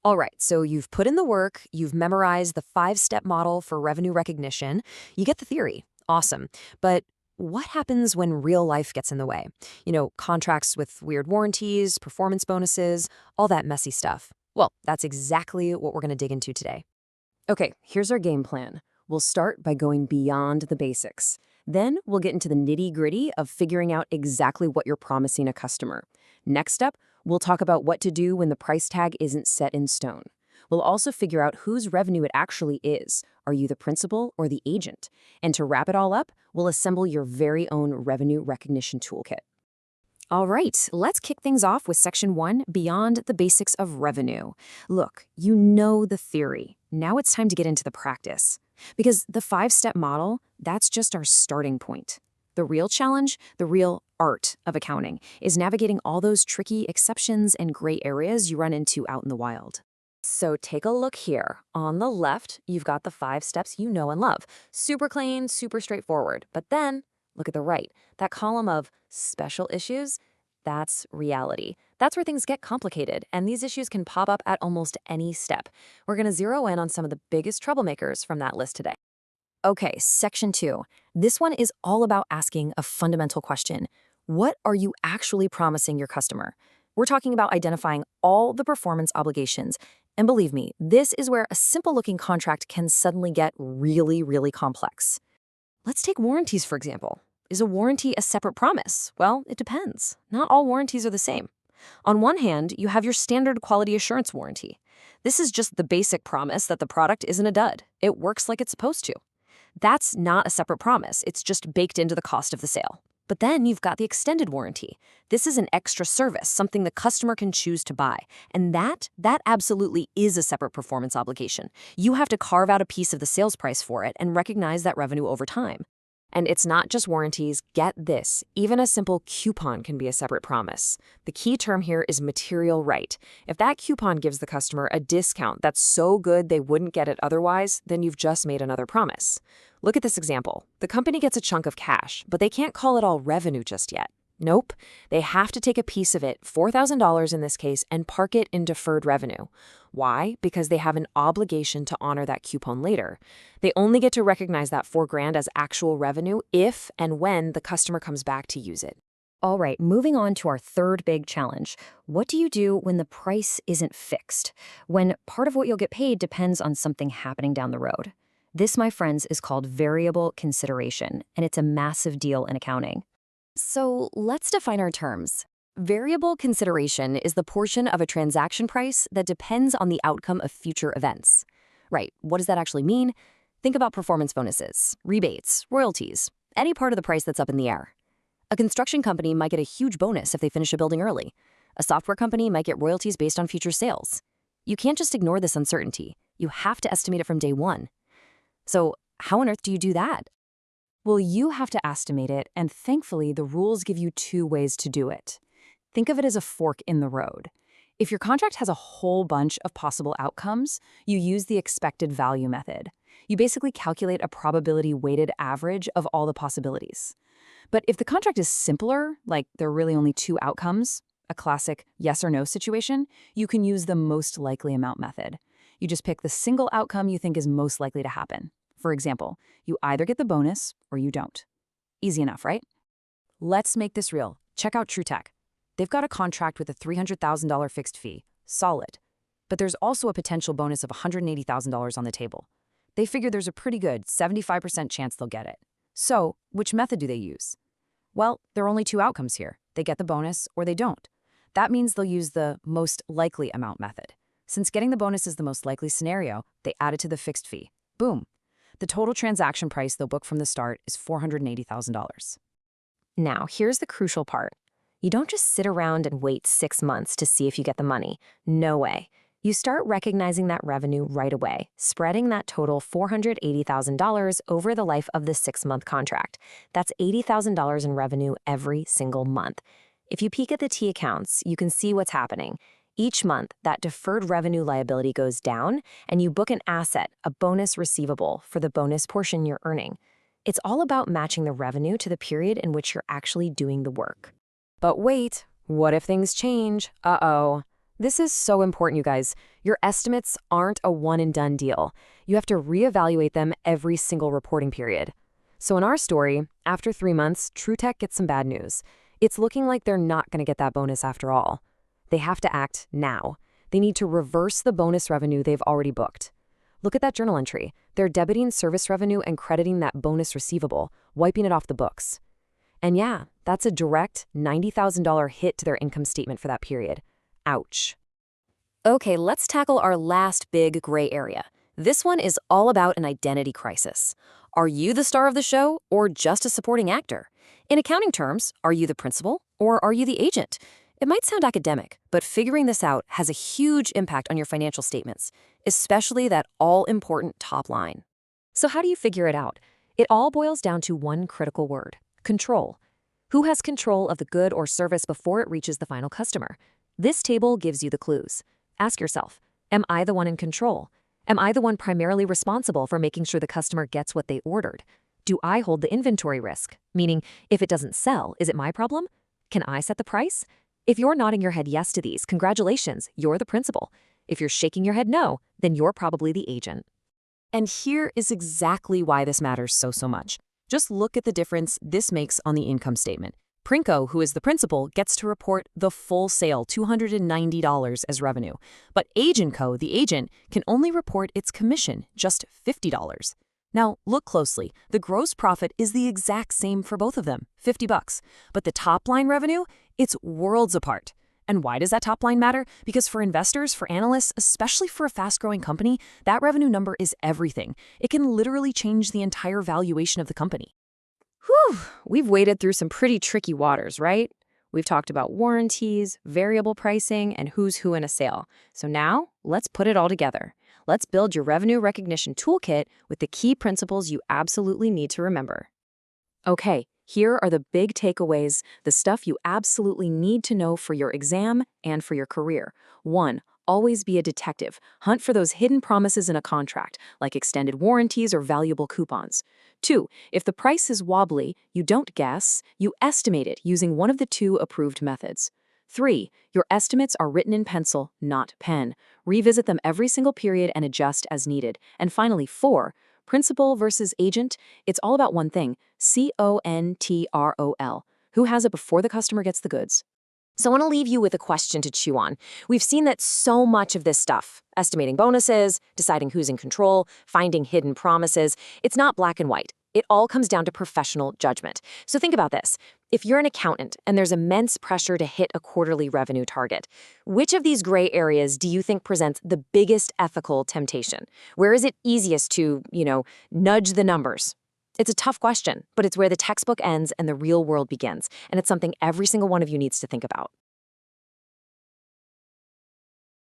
All right, so you've put in the work, you've memorized the five-step model for revenue recognition, you get the theory. Awesome. But what happens when real life gets in the way? Contracts with weird warranties, performance bonuses, all that messy stuff. Well, that's exactly what we're going to dig into today. Okay, here's our game plan. We'll start by going beyond the basics. Then we'll get into the nitty-gritty of figuring out exactly what you're promising a customer. Next up, we'll talk about what to do when the price tag isn't set in stone. We'll also figure out whose revenue it actually is. Are you the principal or the agent? And to wrap it all up, we'll assemble your very own revenue recognition toolkit. All right, let's kick things off with Section 1, Beyond the Basics of Revenue. Look, you know the theory. Now it's time to get into the practice. Because the five-step model, that's just our starting point. The real challenge, the real art of accounting, is navigating all those tricky exceptions and gray areas you run into out in the wild. So take a look here. On the left, you've got the 5 steps you know and love. Super clean, super straightforward. But then, look at the right. That column of special issues, that's reality. That's where things get complicated, and these issues can pop up at almost any step. We're going to zero in on some of the biggest troublemakers from that list today. Okay, Section 2. This one is all about asking a fundamental question. What are you actually promising your customer? We're talking about identifying all the performance obligations. And believe me, this is where a simple-looking contract can suddenly get really, really complex. Let's take warranties, for example. Is a warranty a separate promise? Well, it depends. Not all warranties are the same. On one hand, you have your standard quality assurance warranty. This is just the basic promise that the product isn't a dud. It works like it's supposed to. That's not a separate promise. It's just baked into the cost of the sale. But then you've got the extended warranty. This is an extra service, something the customer can choose to buy. And that absolutely is a separate performance obligation. You have to carve out a piece of the sales price for it and recognize that revenue over time. And it's not just warranties. Get this. Even a simple coupon can be a separate promise. The key term here is material right. If that coupon gives the customer a discount that's so good they wouldn't get it otherwise, then you've just made another promise. Look at this example. The company gets a chunk of cash, but they can't call it all revenue just yet. Nope. They have to take a piece of it, $4,000 in this case, and park it in deferred revenue. Why? Because they have an obligation to honor that coupon later. They only get to recognize that $4,000 as actual revenue if and when the customer comes back to use it. All right, moving on to our third big challenge. What do you do when the price isn't fixed? When part of what you'll get paid depends on something happening down the road? This, my friends, is called variable consideration, and it's a massive deal in accounting. So let's define our terms. Variable consideration is the portion of a transaction price that depends on the outcome of future events. Right, what does that actually mean? Think about performance bonuses, rebates, royalties, any part of the price that's up in the air. A construction company might get a huge bonus if they finish a building early. A software company might get royalties based on future sales. You can't just ignore this uncertainty. You have to estimate it from day one. So how on earth do you do that? Well, you have to estimate it, and thankfully, the rules give you 2 ways to do it. Think of it as a fork in the road. If your contract has a whole bunch of possible outcomes, you use the expected value method. You basically calculate a probability-weighted average of all the possibilities. But if the contract is simpler, like there are really only 2 outcomes, a classic yes or no situation, you can use the most likely amount method. You just pick the single outcome you think is most likely to happen. For example, you either get the bonus or you don't. Easy enough, right? Let's make this real. Check out TrueTech. They've got a contract with a $300,000 fixed fee. Solid. But there's also a potential bonus of $180,000 on the table. They figure there's a pretty good 75% chance they'll get it. So, which method do they use? Well, there are only 2 outcomes here. They get the bonus or they don't. That means they'll use the most likely amount method. Since getting the bonus is the most likely scenario, they add it to the fixed fee. Boom. The total transaction price they'll book from the start is $480,000. Now, here's the crucial part. You don't just sit around and wait 6 months to see if you get the money. No way. You start recognizing that revenue right away, spreading that total $480,000 over the life of the 6-month contract. That's $80,000 in revenue every single month. If you peek at the T accounts, you can see what's happening. Each month, that deferred revenue liability goes down, and you book an asset, a bonus receivable, for the bonus portion you're earning. It's all about matching the revenue to the period in which you're actually doing the work. But wait, what if things change? Uh-oh. This is so important, you guys. Your estimates aren't a one-and-done deal. You have to reevaluate them every single reporting period. So in our story, after 3 months, TrueTech gets some bad news. It's looking like they're not going to get that bonus after all. They have to act now. They need to reverse the bonus revenue they've already booked. Look at that journal entry. They're debiting service revenue and crediting that bonus receivable, wiping it off the books. And yeah, that's a direct $90,000 hit to their income statement for that period. Ouch. Okay, let's tackle our last big gray area. This one is all about an identity crisis. Are you the star of the show or just a supporting actor? In accounting terms, are you the principal or are you the agent? It might sound academic, but figuring this out has a huge impact on your financial statements, especially that all-important top line. So how do you figure it out? It all boils down to one critical word: control. Who has control of the good or service before it reaches the final customer? This table gives you the clues. Ask yourself, am I the one in control? Am I the one primarily responsible for making sure the customer gets what they ordered? Do I hold the inventory risk? Meaning, if it doesn't sell, is it my problem? Can I set the price? If you're nodding your head yes to these, congratulations, you're the principal. If you're shaking your head no, then you're probably the agent. And here is exactly why this matters so much. Just look at the difference this makes on the income statement. Prinko, who is the principal, gets to report the full sale, $290 as revenue. But Agent Co., the agent, can only report its commission, just $50. Now, look closely. The gross profit is the exact same for both of them, $50. But the top line revenue, it's worlds apart. And why does that top line matter? Because for investors, for analysts, especially for a fast-growing company, that revenue number is everything. It can literally change the entire valuation of the company. Whew, we've waded through some pretty tricky waters, right? We've talked about warranties, variable pricing, and who's who in a sale. So now, let's put it all together. Let's build your revenue recognition toolkit with the key principles you absolutely need to remember. Okay, here are the big takeaways, the stuff you absolutely need to know for your exam and for your career. 1. Always be a detective. Hunt for those hidden promises in a contract, like extended warranties or valuable coupons. 2. If the price is wobbly, you don't guess, you estimate it using one of the 2 approved methods. 3. Your estimates are written in pencil, not pen. Revisit them every single period and adjust as needed. And finally, 4. Principal versus agent, it's all about one thing: control. Who has it before the customer gets the goods? So I want to leave you with a question to chew on. We've seen that so much of this stuff, estimating bonuses, deciding who's in control, finding hidden promises, it's not black and white. It all comes down to professional judgment. So think about this. If you're an accountant and there's immense pressure to hit a quarterly revenue target, which of these gray areas do you think presents the biggest ethical temptation? Where is it easiest to, nudge the numbers? It's a tough question, but it's where the textbook ends and the real world begins, and it's something every single one of you needs to think about.